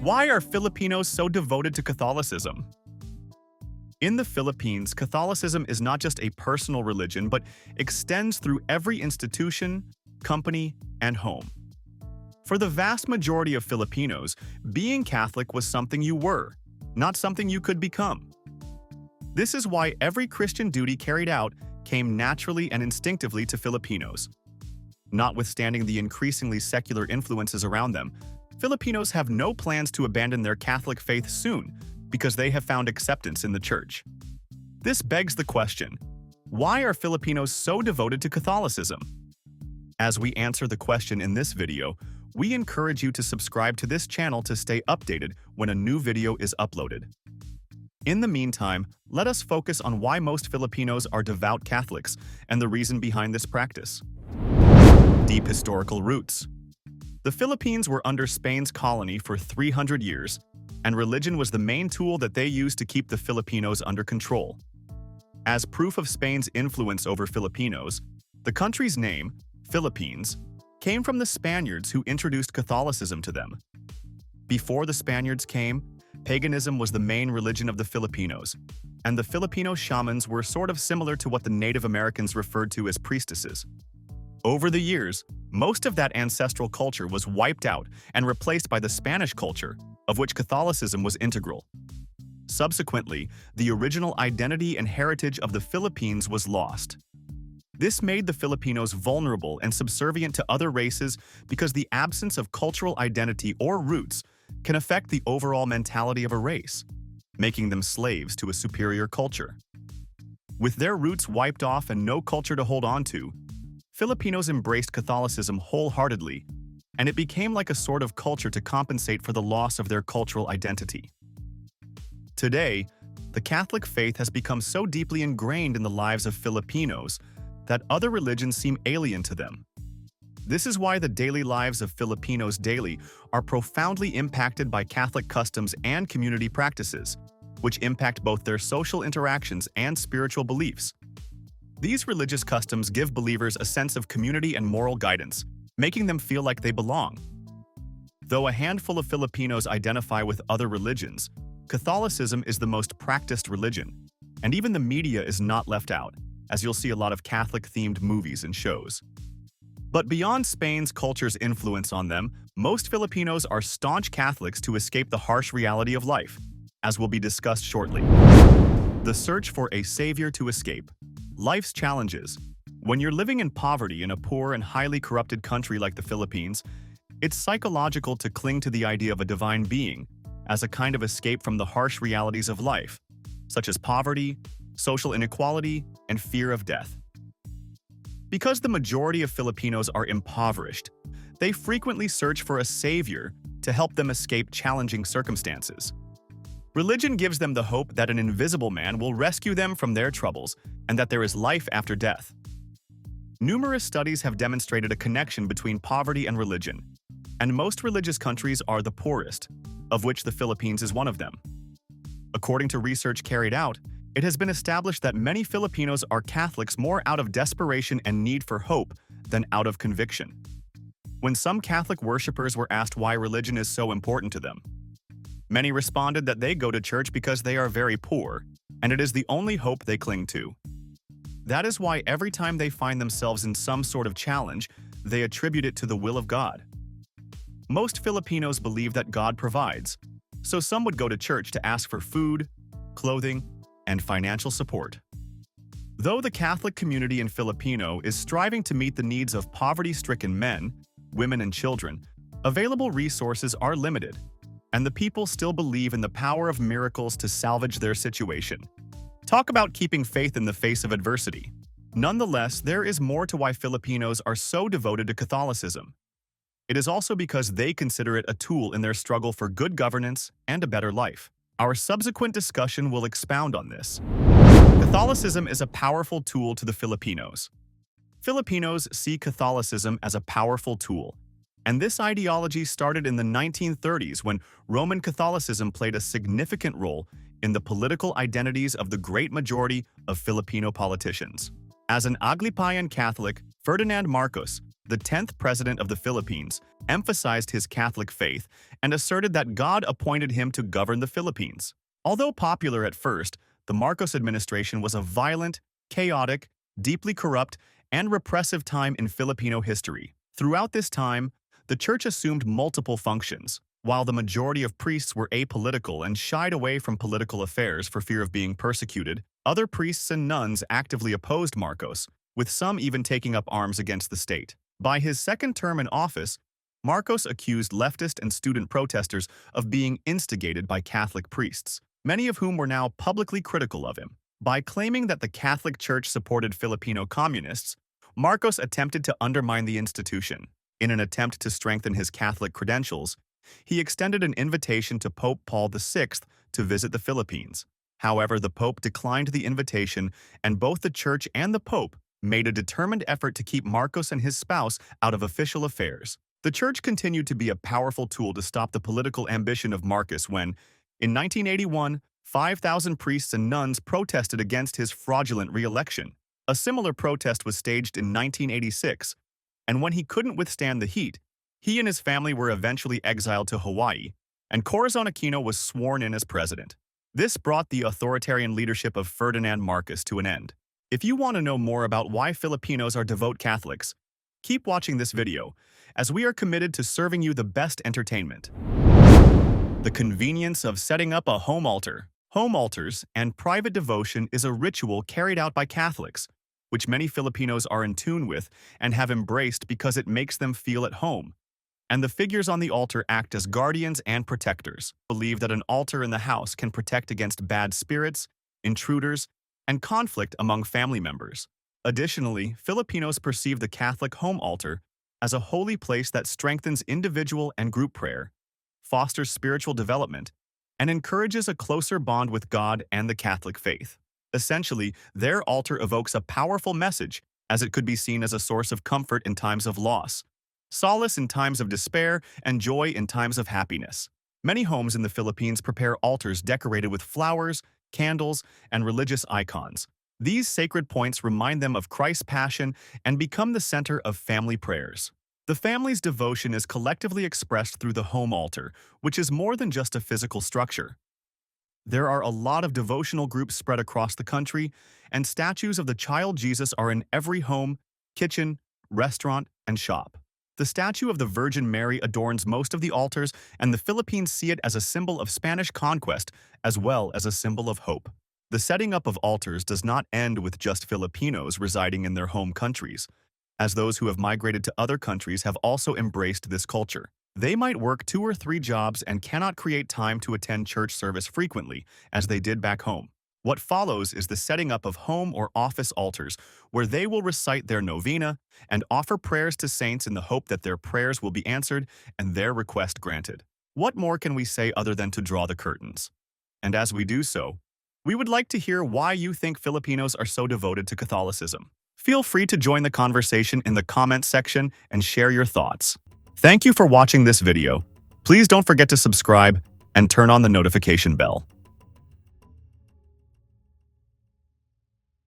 Why are Filipinos so devoted to Catholicism? In the Philippines, Catholicism is not just a personal religion, but extends through every institution, company, and home. For the vast majority of Filipinos, being Catholic was something you were, not something you could become. This is why every Christian duty carried out came naturally and instinctively to Filipinos. Notwithstanding the increasingly secular influences around them, Filipinos have no plans to abandon their Catholic faith soon because they have found acceptance in the Church. This begs the question, why are Filipinos so devoted to Catholicism? As we answer the question in this video, we encourage you to subscribe to this channel to stay updated when a new video is uploaded. In the meantime, let us focus on why most Filipinos are devout Catholics and the reason behind this practice. Deep historical roots. The Philippines were under Spain's colony for 300 years, and religion was the main tool that they used to keep the Filipinos under control. As proof of Spain's influence over Filipinos, the country's name, Philippines, came from the Spaniards who introduced Catholicism to them. Before the Spaniards came, paganism was the main religion of the Filipinos, and the Filipino Shamans were sort of similar to what the Native Americans referred to as priestesses. Over the years, most of that ancestral culture was wiped out and replaced by the Spanish culture, of which Catholicism was integral. Subsequently, the original identity and heritage of the Philippines was lost. This made the Filipinos vulnerable and subservient to other races because the absence of cultural identity or roots can affect the overall mentality of a race, making them slaves to a superior culture. With their roots wiped off and no culture to hold on to, Filipinos embraced Catholicism wholeheartedly, and it became like a sort of culture to compensate for the loss of their cultural identity. Today, the Catholic faith has become so deeply ingrained in the lives of Filipinos that other religions seem alien to them. This is why the daily lives of Filipinos daily are profoundly impacted by Catholic customs and community practices, which impact both their social interactions and spiritual beliefs. These religious customs give believers a sense of community and moral guidance, making them feel like they belong. Though a handful of Filipinos identify with other religions, Catholicism is the most practiced religion, and even the media is not left out, as you'll see a lot of Catholic-themed movies and shows. But beyond Spain's culture's influence on them, most Filipinos are staunch Catholics to escape the harsh reality of life, as will be discussed shortly. The search for a savior to escape. Life's challenges. When you're living in poverty in a poor and highly corrupted country like the Philippines, it's psychological to cling to the idea of a divine being as a kind of escape from the harsh realities of life, such as poverty, social inequality, and fear of death. Because the majority of Filipinos are impoverished, they frequently search for a savior to help them escape challenging circumstances. Religion gives them the hope that an invisible man will rescue them from their troubles and that there is life after death. Numerous studies have demonstrated a connection between poverty and religion, and most religious countries are the poorest, of which the Philippines is one of them. According to research carried out, it has been established that many Filipinos are Catholics more out of desperation and need for hope than out of conviction. When some Catholic worshippers were asked why religion is so important to them, many responded that they go to church because they are very poor, and it is the only hope they cling to. That is why every time they find themselves in some sort of challenge, they attribute it to the will of God. Most Filipinos believe that God provides, so some would go to church to ask for food, clothing, and financial support. Though the Catholic community in Filipino is striving to meet the needs of poverty-stricken men, women, and children, available resources are limited, and the people still believe in the power of miracles to salvage their situation. Talk about keeping faith in the face of adversity. Nonetheless, there is more to why Filipinos are so devoted to Catholicism. It is also because they consider it a tool in their struggle for good governance and a better life. Our subsequent discussion will expound on this. Catholicism is a powerful tool to the Filipinos. Filipinos see Catholicism as a powerful tool, and this ideology started in the 1930s when Roman Catholicism played a significant role in the political identities of the great majority of Filipino politicians. As an Aglipayan Catholic, Ferdinand Marcos, the 10th president of the Philippines, emphasized his Catholic faith and asserted that God appointed him to govern the Philippines. Although popular at first, the Marcos administration was a violent, chaotic, deeply corrupt, and repressive time in Filipino history. Throughout this time, the church assumed multiple functions. While the majority of priests were apolitical and shied away from political affairs for fear of being persecuted, other priests and nuns actively opposed Marcos, with some even taking up arms against the state. By his second term in office, Marcos accused leftist and student protesters of being instigated by Catholic priests, many of whom were now publicly critical of him. By claiming that the Catholic Church supported Filipino communists, Marcos attempted to undermine the institution. In an attempt to strengthen his Catholic credentials, he extended an invitation to Pope Paul VI to visit the Philippines. However, the Pope declined the invitation, and both the Church and the Pope made a determined effort to keep Marcos and his spouse out of official affairs. The Church continued to be a powerful tool to stop the political ambition of Marcos when, in 1981, 5,000 priests and nuns protested against his fraudulent re-election. A similar protest was staged in 1986, and when he couldn't withstand the heat, he and his family were eventually exiled to Hawaii, and Corazon Aquino was sworn in as president. This brought the authoritarian leadership of Ferdinand Marcos to an end. If you want to know more about why Filipinos are devout Catholics, keep watching this video, as we are committed to serving you the best entertainment. The convenience of setting up a home altar. Home altars and private devotion is a ritual carried out by Catholics, which many Filipinos are in tune with and have embraced because it makes them feel at home. And the figures on the altar act as guardians and protectors. Believe that an altar in the house can protect against bad spirits, intruders, and conflict among family members. Additionally, Filipinos perceive the Catholic home altar as a holy place that strengthens individual and group prayer, fosters spiritual development, and encourages a closer bond with God and the Catholic faith. Essentially, their altar evokes a powerful message, as it could be seen as a source of comfort in times of loss, solace in times of despair, and joy in times of happiness. Many homes in the Philippines prepare altars decorated with flowers, candles, and religious icons. These sacred points remind them of Christ's passion and become the center of family prayers. The family's devotion is collectively expressed through the home altar, which is more than just a physical structure. There are a lot of devotional groups spread across the country, and statues of the child Jesus are in every home, kitchen, restaurant, and shop. The statue of the Virgin Mary adorns most of the altars, and the Philippines see it as a symbol of Spanish conquest as well as a symbol of hope. The setting up of altars does not end with just Filipinos residing in their home countries, as those who have migrated to other countries have also embraced this culture. They might work 2 or 3 jobs and cannot create time to attend church service frequently, as they did back home. What follows is the setting up of home or office altars, where they will recite their novena and offer prayers to saints in the hope that their prayers will be answered and their request granted. What more can we say other than to draw the curtains? And as we do so, we would like to hear why you think Filipinos are so devoted to Catholicism. Feel free to join the conversation in the comments section and share your thoughts. Thank you for watching this video. Please don't forget to subscribe and turn on the notification bell.